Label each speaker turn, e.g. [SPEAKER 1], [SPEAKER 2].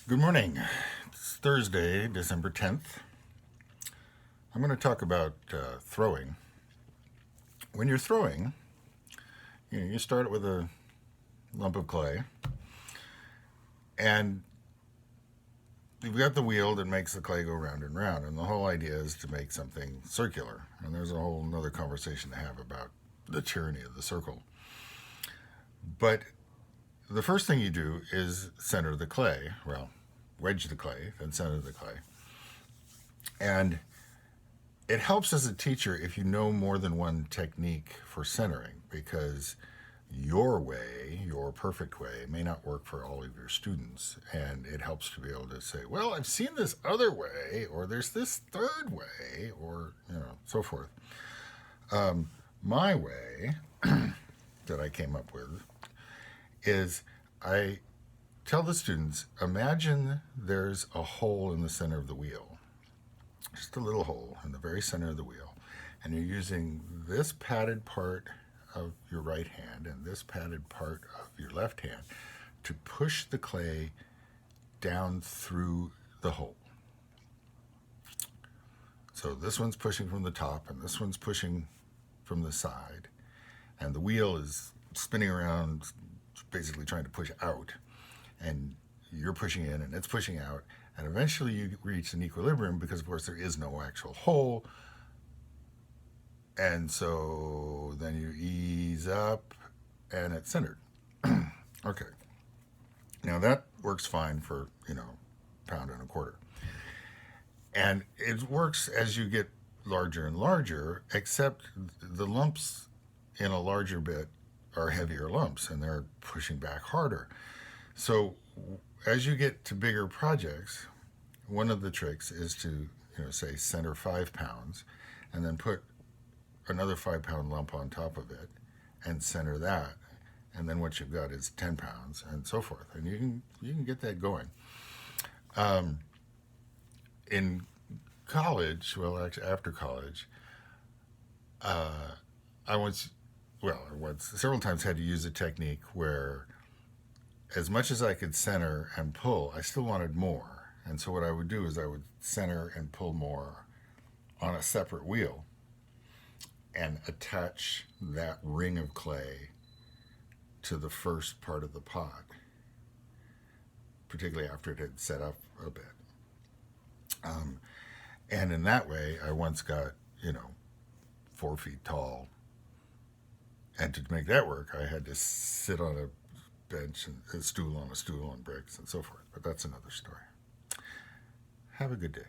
[SPEAKER 1] Good morning. It's Thursday, December 10th. I'm going to talk about throwing. When you're throwing, you start with a lump of clay, and you've got the wheel that makes the clay go round and round, and the whole idea is to make something circular. And there's a whole another conversation to have about the tyranny of the circle. But the first thing you do is center the clay. Well, wedge the clay, then center the clay. And it helps as a teacher if you know more than one technique for centering, because your way, your perfect way, may not work for all of your students. And it helps to be able to say, well, I've seen this other way, or there's this third way, or, so forth. My way that I came up with is I tell the students, imagine there's a hole in the center of the wheel, just a little hole in the very center of the wheel, and you're using this padded part of your right hand and this padded part of your left hand to push the clay down through the hole. So this one's pushing from the top and this one's pushing from the side, and the wheel is spinning around, basically trying to push out, and you're pushing in and it's pushing out, and eventually you reach an equilibrium because, of course, there is no actual hole. And so then you ease up and it's centered. Okay. Now that works fine for, pound and a quarter. And it works as you get larger and larger, except the lumps in a larger bit are heavier lumps and they're pushing back harder. So as you get to bigger projects, one of the tricks is to, say center 5 pounds and then put another 5-pound lump on top of it and center that. And then what you've got is 10 pounds and so forth. And you can get that going. In college, well, actually after college, I once several times had to use a technique where as much as I could center and pull, I still wanted more. And so what I would do is I would center and pull more on a separate wheel and attach that ring of clay to the first part of the pot, particularly after it had set up a bit. And in that way, I once got, 4 feet tall. And to make that work, I had to sit on a bench and a stool on bricks and so forth. But that's another story. Have a good day.